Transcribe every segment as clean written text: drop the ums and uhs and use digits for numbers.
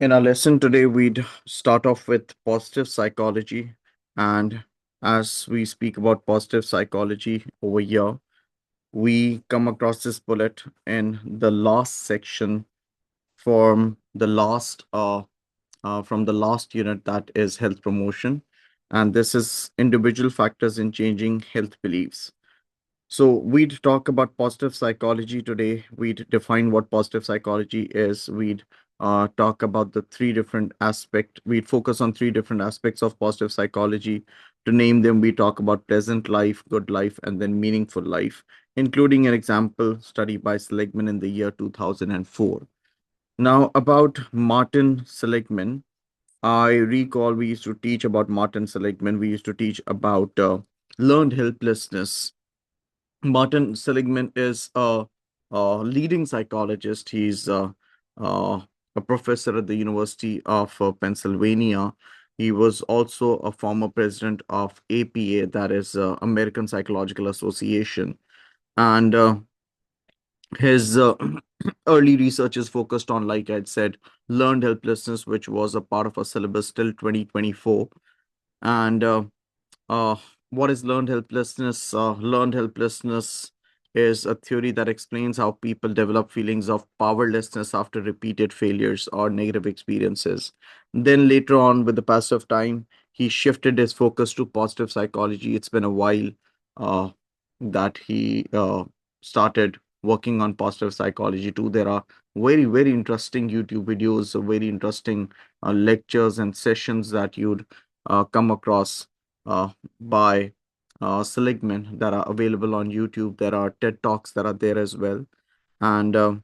In our lesson today, we'd start off with positive psychology. And as we speak about positive psychology over here, we come across this bullet in the last section from the last unit, that is health promotion. And this is individual factors in changing health beliefs. So we'd talk about positive psychology today. We'd define what positive psychology is. We'd talk about the three different aspects. We'd focus on three different aspects of positive psychology. To name them, we talk about pleasant life, good life, and then meaningful life, including an example study by Seligman in the year 2004. Now, about Martin Seligman, I recall we used to teach about Martin Seligman. We used to teach about learned helplessness. Martin Seligman is a leading psychologist. He's uh, a professor at the University of Pennsylvania. He was also a former president of APA, that is American Psychological Association. And his early research is focused on, like I'd said, learned helplessness, which was a part of a syllabus till 2024. And uh, what is learned helplessness? Learned helplessness is a theory that explains how people develop feelings of powerlessness after repeated failures or negative experiences. Then later on, with the passage of time, he shifted his focus to positive psychology. It's been a while uh, that he started working on positive psychology too. There are very, very interesting YouTube videos, very interesting lectures and sessions that you'd come across uh, by Seligman that are available on YouTube. There are TED Talks that are there as well. And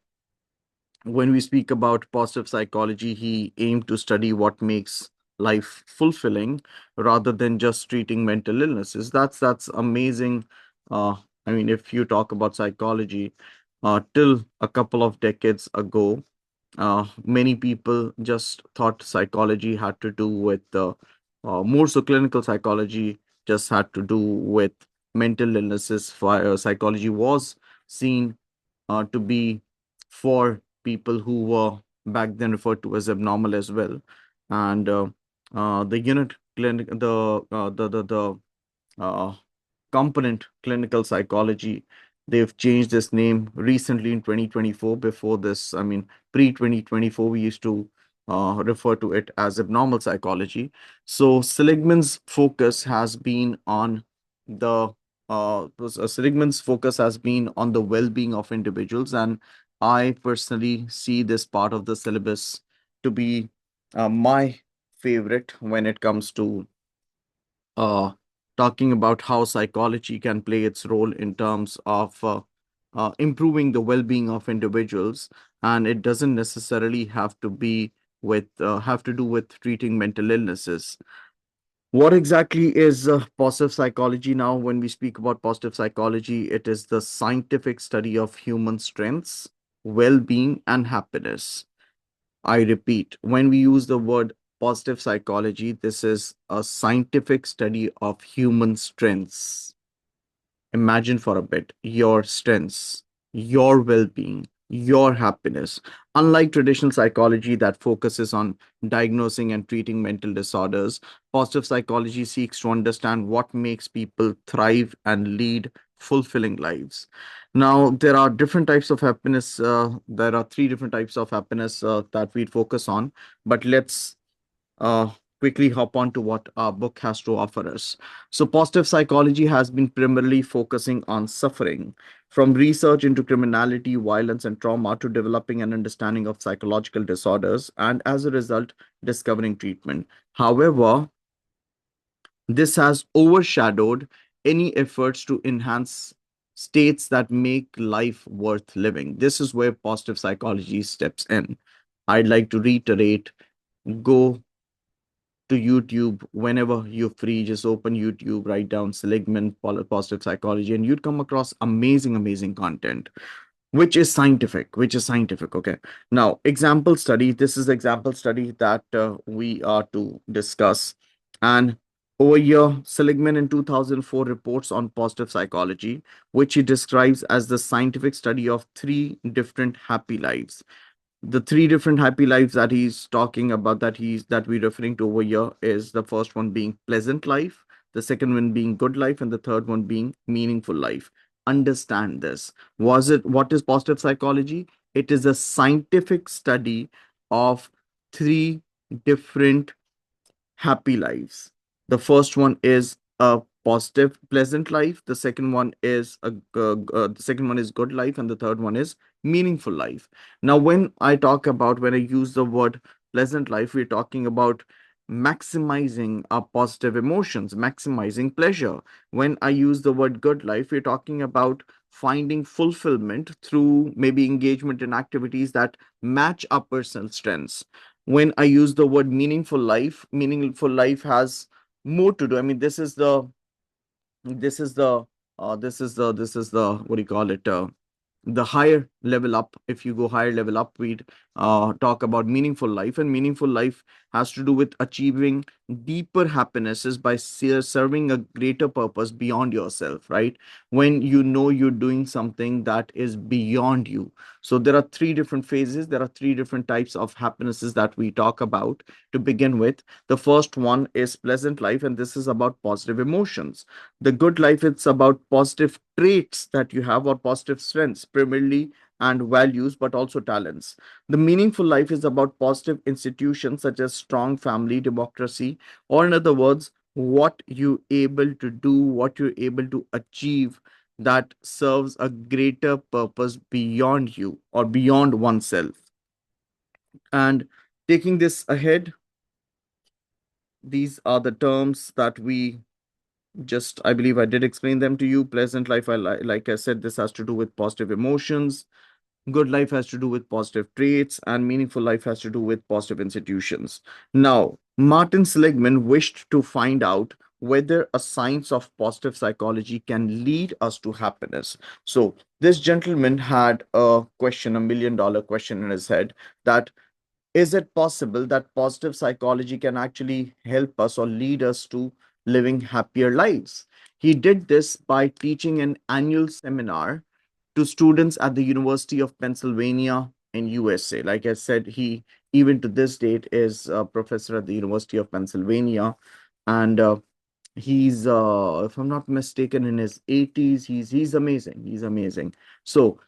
when we speak about positive psychology, he aimed to study what makes life fulfilling rather than just treating mental illnesses. That's amazing. Uh, I mean, if you talk about psychology, till a couple of decades ago, many people just thought psychology had to do with more so clinical psychology just had to do with mental illnesses. Psychology was seen to be for people who were back then referred to as abnormal as well. And the unit clinic, the uh, component clinical psychology, they've changed this name recently in 2024. Before this, I mean, pre 2024, we used to refer to it as abnormal psychology. So Seligman's focus has been on the Seligman's focus has been on the well-being of individuals, and I personally see this part of the syllabus to be my favorite when it comes to uh, talking about how psychology can play its role in terms of improving the well-being of individuals, and it doesn't necessarily have to do with treating mental illnesses. What exactly is positive psychology now? When we speak about positive psychology, it is the scientific study of human strengths, well-being, and happiness. I repeat, when we use the word positive psychology, this is a scientific study of human strengths. Imagine for a bit your strengths, your well being, your happiness. Unlike traditional psychology that focuses on diagnosing and treating mental disorders, positive psychology seeks to understand what makes people thrive and lead fulfilling lives. Now, there are different types of happiness. There are three different types of happiness that we focus on, but let's uh, quickly hop on to what our book has to offer us. So, positive psychology has been primarily focusing on suffering, from research into criminality, violence, and trauma to developing an understanding of psychological disorders, and as a result, discovering treatment. However, this has overshadowed any efforts to enhance states that make life worth living. This is where positive psychology steps in. I'd like to reiterate, go to YouTube whenever you're free. Just open YouTube, write down Seligman positive psychology, and you'd come across amazing, amazing content, which is scientific. Which is scientific. Okay. Now, example study. This is the example study that we are to discuss. And over here, Seligman in 2004 reports on positive psychology, which he describes as the scientific study of three different happy lives. The three different happy lives that he's talking about, that we're referring to over here, is the first one being pleasant life, the second one being good life, and the third one being meaningful life. Understand this. What is positive psychology? It is a scientific study of three different happy lives. The first one is a positive, pleasant life. The second one is good life, and the third one is meaningful life. Now, when I use the word pleasant life, we're talking about maximizing our positive emotions, maximizing pleasure. When I use the word good life, we're talking about finding fulfillment through maybe engagement in activities that match our personal strengths. When I use the word meaningful life has more to do. I mean, this is the this is the what do you call it? The higher level up. If you go higher level up, we'd talk about meaningful life, and meaningful life has to do with achieving deeper happinesses by serving a greater purpose beyond yourself, right? When you know you're doing something that is beyond you. So there are three different phases, there are three different types of happinesses that we talk about. To begin with, the first one is pleasant life, and this is about positive emotions. The good life, it's about positive traits that you have, or positive strengths primarily, and values, but also talents. The meaningful life is about positive institutions such as strong family, democracy, or in other words, what you're able to do, what you're able to achieve, that serves a greater purpose beyond you or beyond oneself. And taking this ahead, these are the terms that we just, I believe I did explain them to you. Pleasant life, like I said, this has to do with positive emotions. Good life has to do with positive traits, and meaningful life has to do with positive institutions. Now, Martin Seligman wished to find out whether a science of positive psychology can lead us to happiness. So this gentleman had a question, $1 million question in his head, that is it possible that positive psychology can actually help us or lead us to living happier lives? He did this by teaching an annual seminar to students at the University of Pennsylvania in USA. Like I said, he even to this date is a professor at the University of Pennsylvania, and he's if I'm not mistaken, in his 80s. He's amazing. He's amazing. So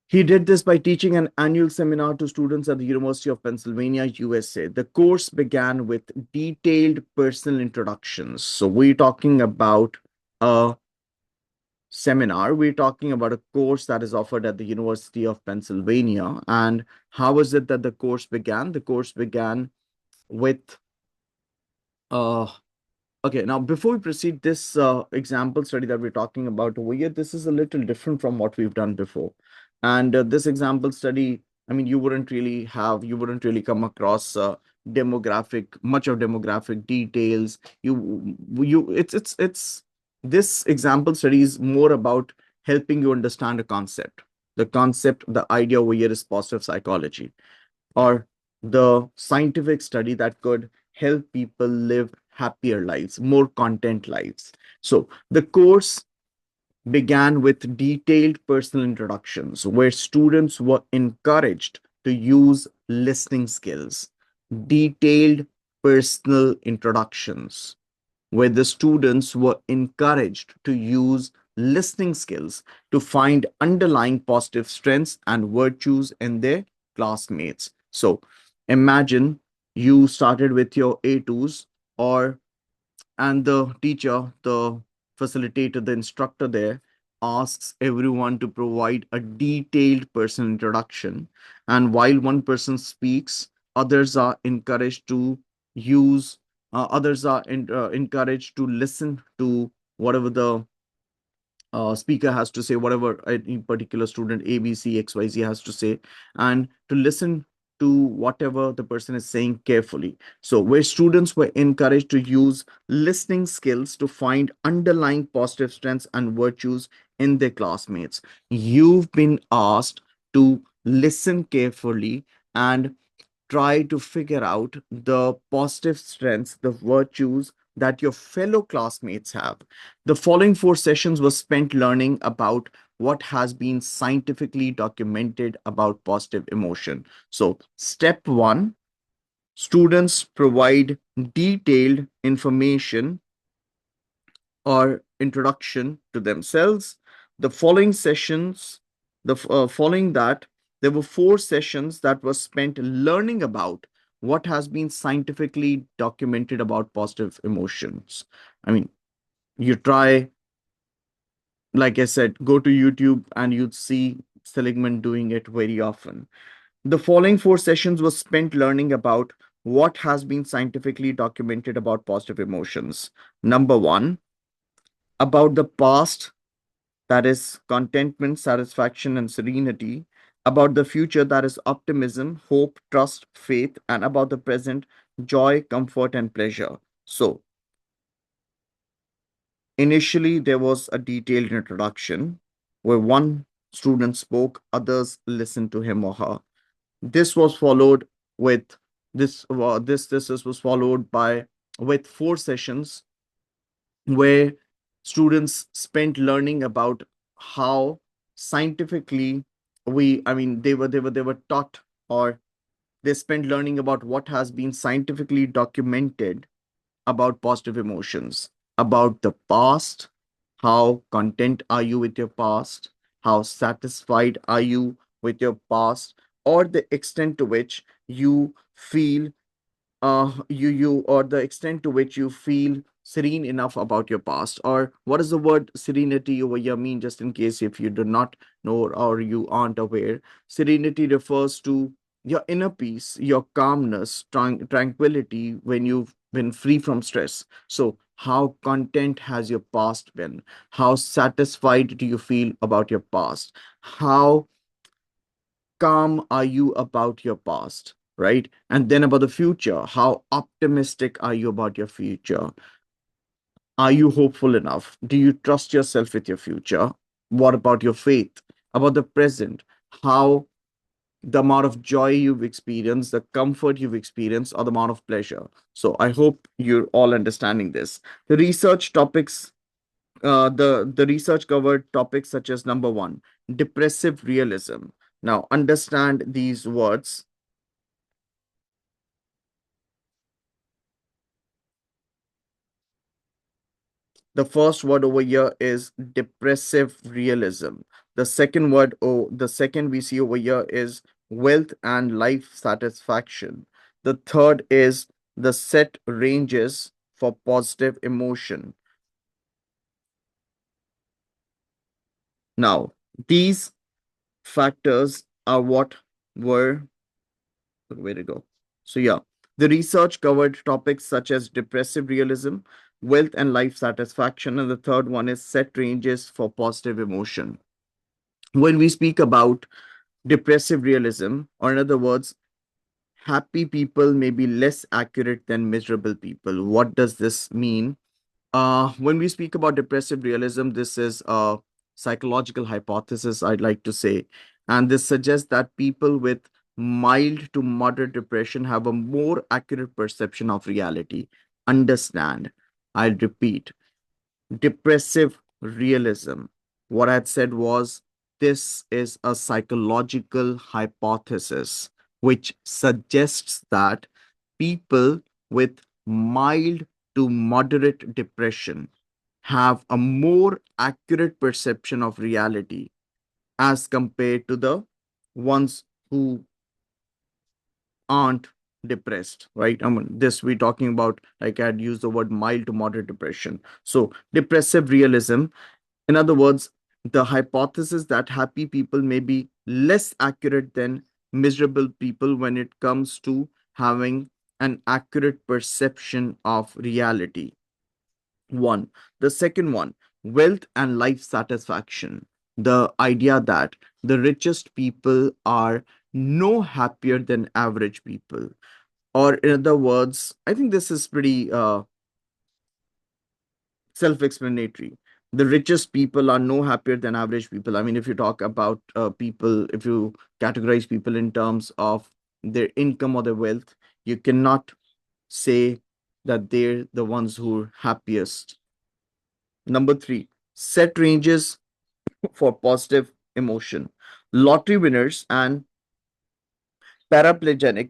he did this by teaching an annual seminar to students at the University of Pennsylvania, USA. The course began with detailed personal introductions. So we're talking about a seminar. We're talking about a course that is offered at the University of Pennsylvania. And how is it that the course began? The course began with uh, okay, now before we proceed, this example study that we're talking about over here, this is a little different from what we've done before. And this example study, I mean, you wouldn't really come across much of demographic details. This example study is more about helping you understand a concept. The idea over here is positive psychology, or the scientific study that could help people live happier lives, more content lives. So the course began with detailed personal introductions where students were encouraged to use listening skills. Detailed personal introductions where the students were encouraged to use listening skills to find underlying positive strengths and virtues in their classmates. So imagine you started with your A2s, or and the teacher, the facilitator, the instructor there asks everyone to provide a detailed personal introduction. And while one person speaks, others are encouraged to use, encouraged to listen to whatever the speaker has to say, whatever any particular student A, B, C, X, Y, Z has to say, and to listen to whatever the person is saying carefully. So, where students were encouraged to use listening skills to find underlying positive strengths and virtues in their classmates, you've been asked to listen carefully and try to figure out the positive strengths, the virtues that your fellow classmates have. The following 4 sessions were spent learning about what has been scientifically documented about positive emotion. So, step one, students provide detailed information or introduction to themselves. The following sessions, following that, there were four sessions that were spent learning about what has been scientifically documented about positive emotions. I mean, you try, like I said, go to YouTube and you'd see Seligman doing it very often. The following four sessions were spent learning about what has been scientifically documented about positive emotions. Number one, about the past, that is contentment, satisfaction, and serenity, about the future, that is optimism, hope, trust, faith, and about the present, joy, comfort, and pleasure. So, initially, there was a detailed introduction where one student spoke, others listened to him or her. This was followed with this was followed by with four sessions where students spent learning about how scientifically they were taught, or they spent learning about what has been scientifically documented about positive emotions, about the past, how content are you with your past, how satisfied are you with your past, or the extent to which you feel you or the extent to which you feel serene enough about your past. Or what does the word serenity over here mean, just in case if you do not know or you aren't aware? Serenity refers to your inner peace, your calmness, tranquility when you've been free from stress. So how content has your past been? How satisfied do you feel about your past? How calm are you about your past, right? And then about the future, how optimistic are you about your future? Are you hopeful enough? Do you trust yourself with your future? What about your faith? About the present, how the amount of joy you've experienced, the comfort you've experienced, or the amount of pleasure. So I hope you're all understanding this. The research topics, the research covered topics such as number one, depressive realism. Now understand these words. The first word over here is depressive realism. The second we see over here is wealth and life satisfaction. The third is the set ranges for positive emotion. Now, these factors are what were way to go. So, yeah, the research covered topics such as depressive realism, wealth and life satisfaction, and the third one is set ranges for positive emotion. When we speak about depressive realism, or in other words, happy people may be less accurate than miserable people. What does this mean? When we speak about depressive realism, this is a psychological hypothesis, I'd like to say. And this suggests that people with mild to moderate depression have a more accurate perception of reality. Understand, I'll repeat, depressive realism. What I had said was this is a psychological hypothesis which suggests that people with mild to moderate depression have a more accurate perception of reality as compared to the ones who aren't depressed, right? I mean, this we're talking about, like I'd used the word mild to moderate depression. So, depressive realism, in other words, the hypothesis that happy people may be less accurate than miserable people when it comes to having an accurate perception of reality. One. The second one, wealth and life satisfaction. The idea that the richest people are no happier than average people. Or, in other words, I think this is pretty self-explanatory. The richest people are no happier than average people. I mean, if you talk about people, if you categorize people in terms of their income or their wealth, you cannot say that they're the ones who are happiest. Number three, set ranges for positive emotion. Lottery winners and paraplegics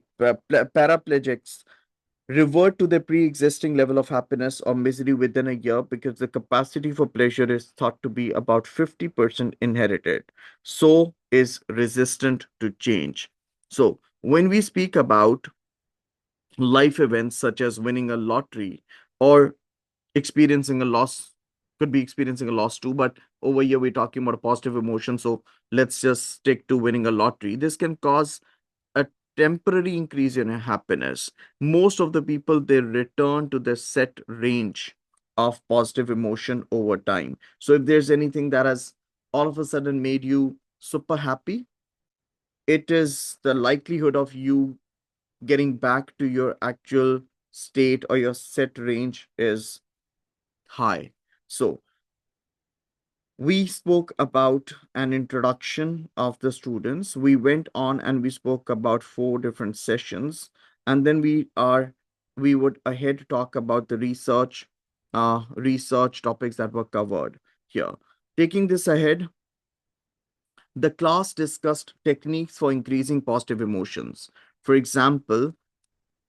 revert to their pre-existing level of happiness or misery within a year because the capacity for pleasure is thought to be about 50% inherited. So is resistant to change. So when we speak about life events such as winning a lottery or experiencing a loss, could be experiencing a loss too, but over here we're talking about a positive emotion. So let's just stick to winning a lottery. This can cause a temporary increase in happiness. Most of the people, they return to the set range of positive emotion over time. So if there's anything that has all of a sudden made you super happy, it is the likelihood of you getting back to your actual state or your set range is high. So we spoke about an introduction of the students. We went on and we spoke about four different sessions, and then we would ahead talk about the research topics that were covered here. Taking this ahead, the class discussed techniques for increasing positive emotions. For example,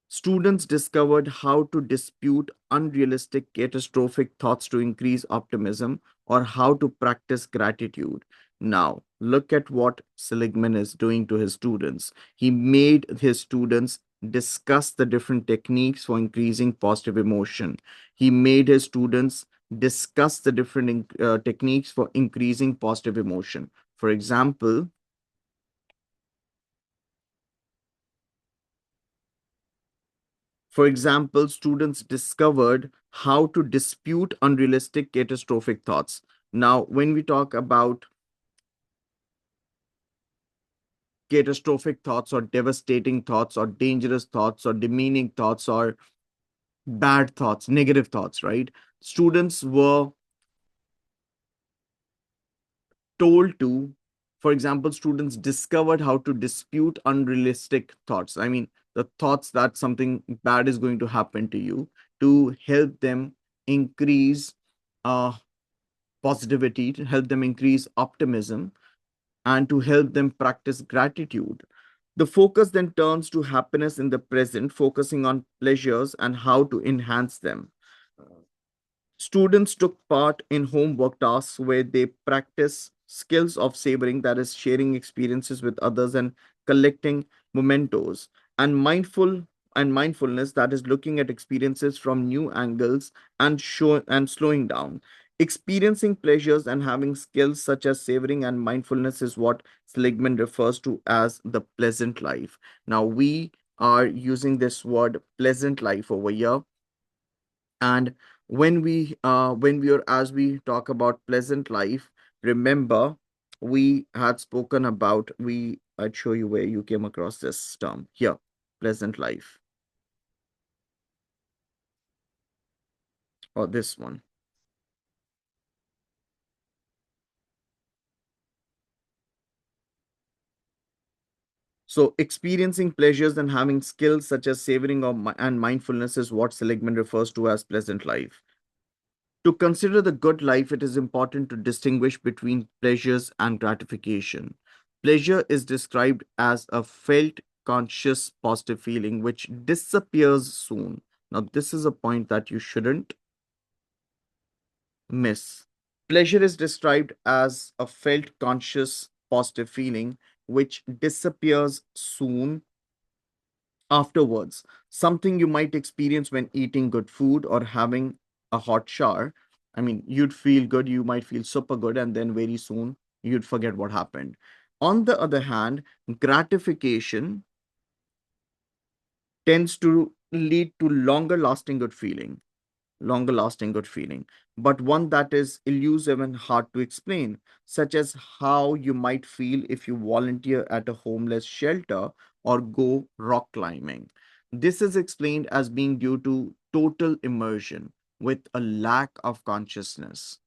students discovered how to dispute unrealistic, catastrophic thoughts to increase optimism or how to practice gratitude. Now, look at what Seligman is doing to his students. He made his students discuss the different techniques for increasing positive emotion. He made his students discuss the different techniques for increasing positive emotion. For example, students discovered how to dispute unrealistic catastrophic thoughts. Now, when we talk about catastrophic thoughts or devastating thoughts or dangerous thoughts or demeaning thoughts or bad thoughts, negative thoughts, right? Students were told to, for example, students discovered how to dispute unrealistic thoughts. I mean, the thoughts that something bad is going to happen to you, to help them increase uh, positivity, to help them increase optimism, and to help them practice gratitude. The focus then turns to happiness in the present, focusing on pleasures and how to enhance them. Students took part in homework tasks where they practice skills of savoring, that is, sharing experiences with others and collecting mementos, and mindfulness, that is, looking at experiences from new angles and slowing down. Experiencing pleasures and having skills such as savoring and mindfulness is what Seligman refers to as the pleasant life. Now we are using this word pleasant life over here, and when we are as we talk about pleasant life, remember we had spoken about, I'd show you where you came across this term here, pleasant life, or this one. So experiencing pleasures and having skills such as savoring and mindfulness is what Seligman refers to as pleasant life. To consider the good life, it is important to distinguish between pleasures and gratification. Pleasure is described as a felt, conscious, positive feeling which disappears soon. Now, this is a point that you shouldn't miss. Pleasure is described as a felt, conscious, positive feeling which disappears soon afterwards, something you might experience when eating good food or having a hot shower. I mean, you'd feel good, you might feel super good, and then very soon you'd forget what happened. On the other hand, gratification tends to lead to longer lasting good feeling, but one that is elusive and hard to explain, such as how you might feel if you volunteer at a homeless shelter or go rock climbing. This is explained as being due to total immersion with a lack of consciousness.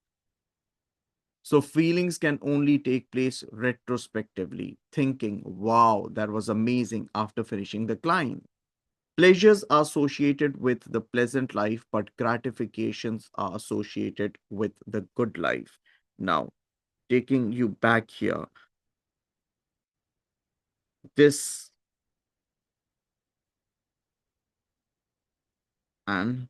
So feelings can only take place retrospectively, thinking, wow, that was amazing after finishing the climb. Pleasures are associated with the pleasant life, but gratifications are associated with the good life. Now, taking you back here. This and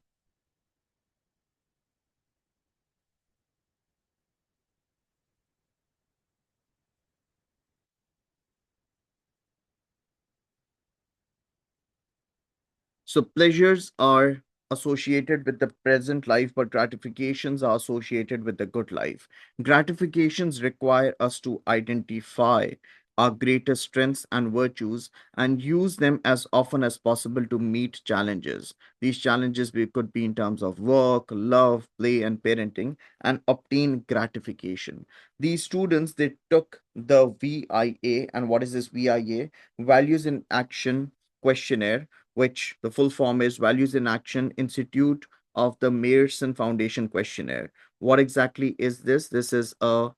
so pleasures are associated with the present life, but gratifications are associated with the good life. Gratifications require us to identify our greatest strengths and virtues and use them as often as possible to meet challenges. These challenges could be in terms of work, love, play, and parenting, and obtain gratification. These students, they took the VIA, and what is this VIA? Values in Action questionnaire, which the full form is Values in Action Institute of the Meyerson Foundation questionnaire. What exactly is this? This is a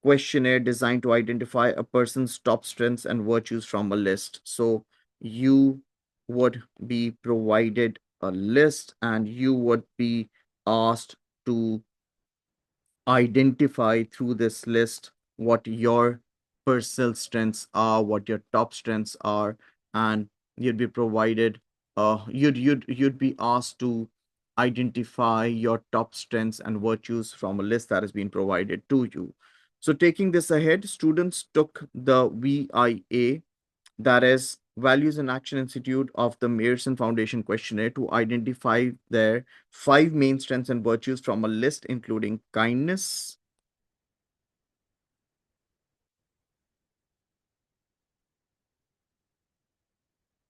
questionnaire designed to identify a person's top strengths and virtues from a list. So you would be provided a list and you would be asked to identify through this list what your personal strengths are, what your top strengths are, and you'd be provided you'd be asked to identify your top strengths and virtues from a list that has been provided to you. So taking this ahead, students took the VIA, that is Values and Action Institute of the Meyerson Foundation questionnaire, to identify their five main strengths and virtues from a list including kindness,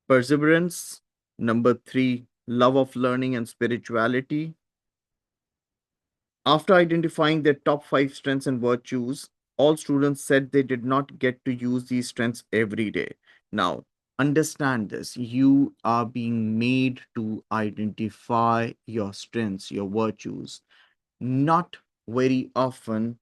perseverance, number three, love of learning and spirituality. After identifying their top five strengths and virtues, all students said they did not get to use these strengths every day. Now, understand this. You are being made to identify your strengths, your virtues. Not very often,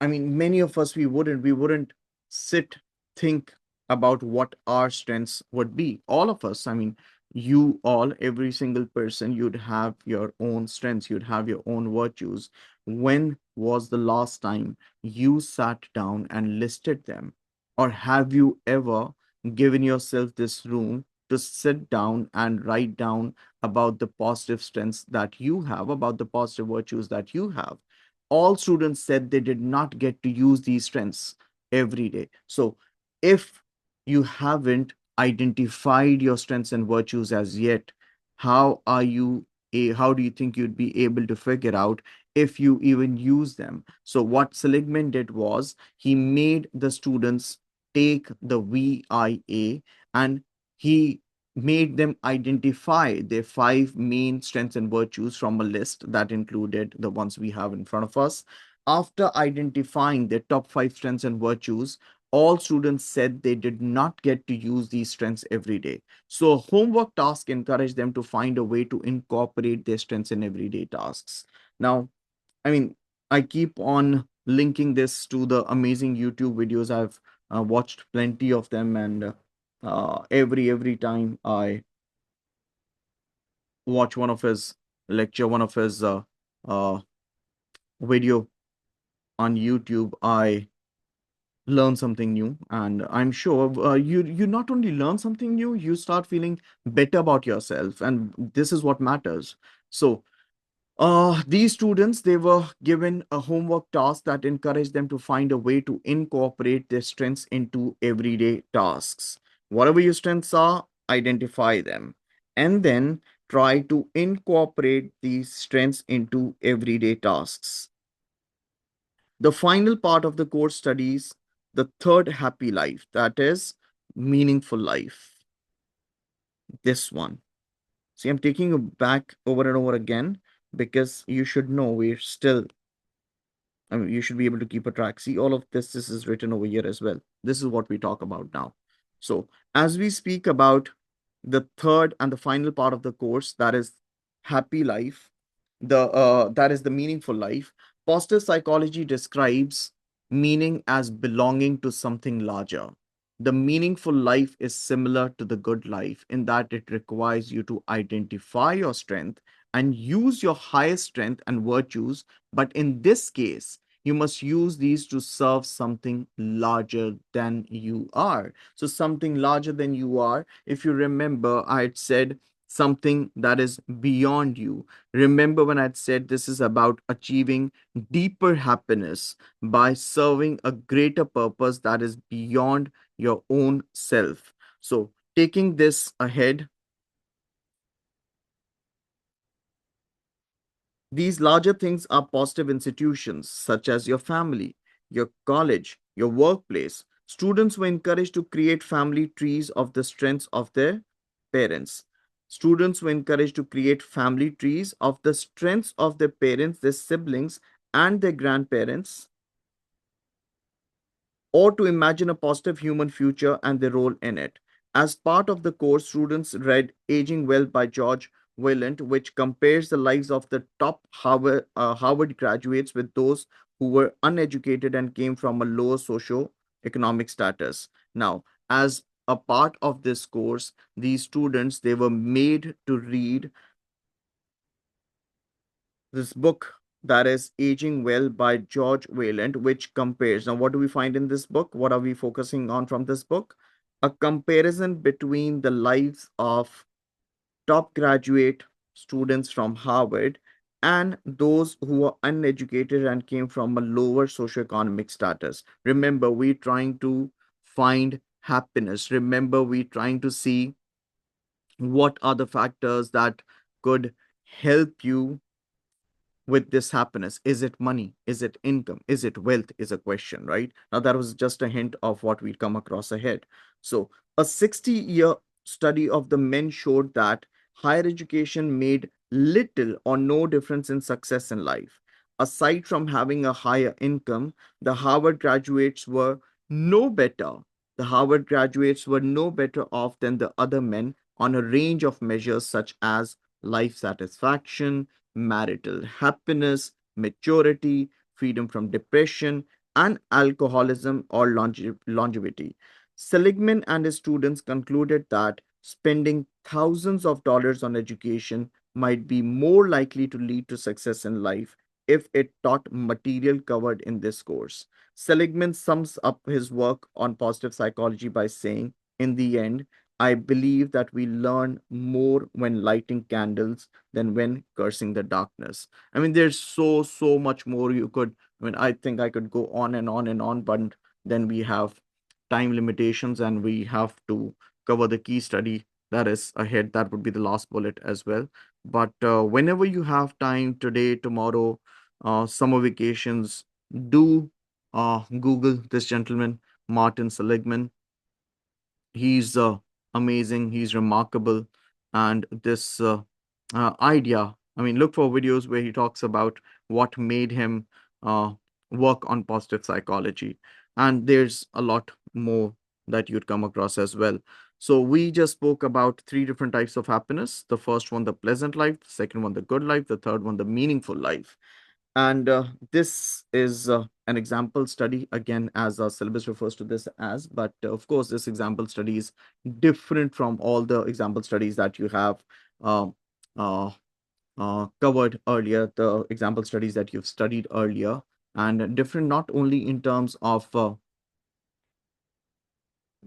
I mean, many of us, we wouldn't sit, think about what our strengths would be. All of us, I mean, you all, every single person, you'd have your own strengths, you'd have your own virtues. When was the last time you sat down and listed them? Or have you ever given yourself this room to sit down and write down about the positive strengths that you have, about the positive virtues that you have? All students said they did not get to use these strengths every day. So, if you haven't identified your strengths and virtues as yet, how do you think you'd be able to figure out if you even use them? So, what Seligman did was he made the students take the VIA and he made them identify their five main strengths and virtues from a list that included the ones we have in front of us. After identifying their top five strengths and virtues, all students said they did not get to use these strengths every day. So, a homework task encouraged them to find a way to incorporate their strengths in everyday tasks. Now, I mean, I keep on linking this to the amazing YouTube videos. I've watched plenty of them, and every time I watch one of his lecture, one of his uh, video on YouTube, I learn something new, and I'm sure you not only learn something new, you start feeling better about yourself, and this is what matters. So these students, they were given a homework task that encouraged them to find a way to incorporate their strengths into everyday tasks. Whatever your strengths are, identify them, and then try to incorporate these strengths into everyday tasks. The final part of the course studies the third happy life, that is meaningful life. This one. See, I'm taking you back over and over again because you should know we're still, I mean, you should be able to keep a track. See, all of this is written over here as well. This is what we talk about now. So, as we speak about the third and the final part of the course, that is happy life, that is the meaningful life. Positive psychology describes meaning as belonging to something larger. The meaningful life is similar to the good life in that it requires you to identify your strength and use your highest strength and virtues. But in this case, You must use these to serve something larger than you are. So, something larger than you are, if you remember, I had said something that is beyond you. Remember when I had said this is about achieving deeper happiness by serving a greater purpose that is beyond your own self. So, taking this ahead, these larger things are positive institutions such as your family, your college, your workplace. Students were encouraged to create family trees of the strengths of their parents. Students were encouraged to create family trees of the strengths of their parents, their siblings, and their grandparents, or to imagine a positive human future and their role in it. As part of the course, students read Aging Well by George Wayland, which compares the lives of the top Harvard graduates with those who were uneducated and came from a lower socio-economic status. Now, as a part of this course, these students, they were made to read this book that is Aging Well by George Wayland, which compares. Now, what do we find in this book? What are we focusing on from this book? A comparison between the lives of top graduate students from Harvard and those who are uneducated and came from a lower socioeconomic status. Remember, we're trying to find happiness. Remember, we're trying to see what are the factors that could help you with this happiness. Is it money? Is it income? Is it wealth? Is a question, right? Now, that was just a hint of what we'd come across ahead. So, a 60-year study of the men showed that higher education made little or no difference in success in life. Aside from having a higher income, the Harvard graduates were no better. The Harvard graduates were no better off than the other men on a range of measures such as life satisfaction, marital happiness, maturity, freedom from depression, and alcoholism or longevity. Seligman and his students concluded that spending thousands of dollars on education might be more likely to lead to success in life if it taught material covered in this course. Seligman sums up his work on positive psychology by saying, in the end, I believe that we learn more when lighting candles than when cursing the darkness. I mean, there's so much more you could. I mean, I think I could go on and on and on, but then we have time limitations and we have to cover the key study that is ahead. That would be the last bullet as well. But whenever you have time today, tomorrow, summer vacations, do Google this gentleman, Martin Seligman. He's amazing, he's remarkable. And this idea, I mean, look for videos where he talks about what made him uh, work on positive psychology. And there's a lot more that you'd come across as well. So we just spoke about three different types of happiness. The first one, the pleasant life; the second one, the good life; the third one, the meaningful life. And this is an example study, again, as our syllabus refers to this as, but of course, this example study is different from all the example studies that you have uh, uh, covered earlier, the example studies that you've studied earlier, and different not only in terms of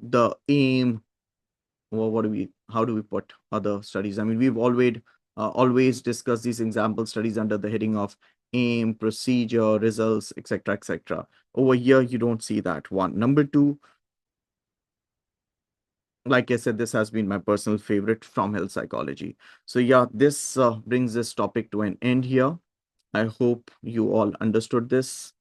the aim, well, how do we put other studies? I mean, we've always discussed these example studies under the heading of aim, procedure, results, etc., etc. Over here, you don't see that one. Number two, like I said, this has been my personal favorite from health psychology. So yeah, this brings this topic to an end here. I hope you all understood this.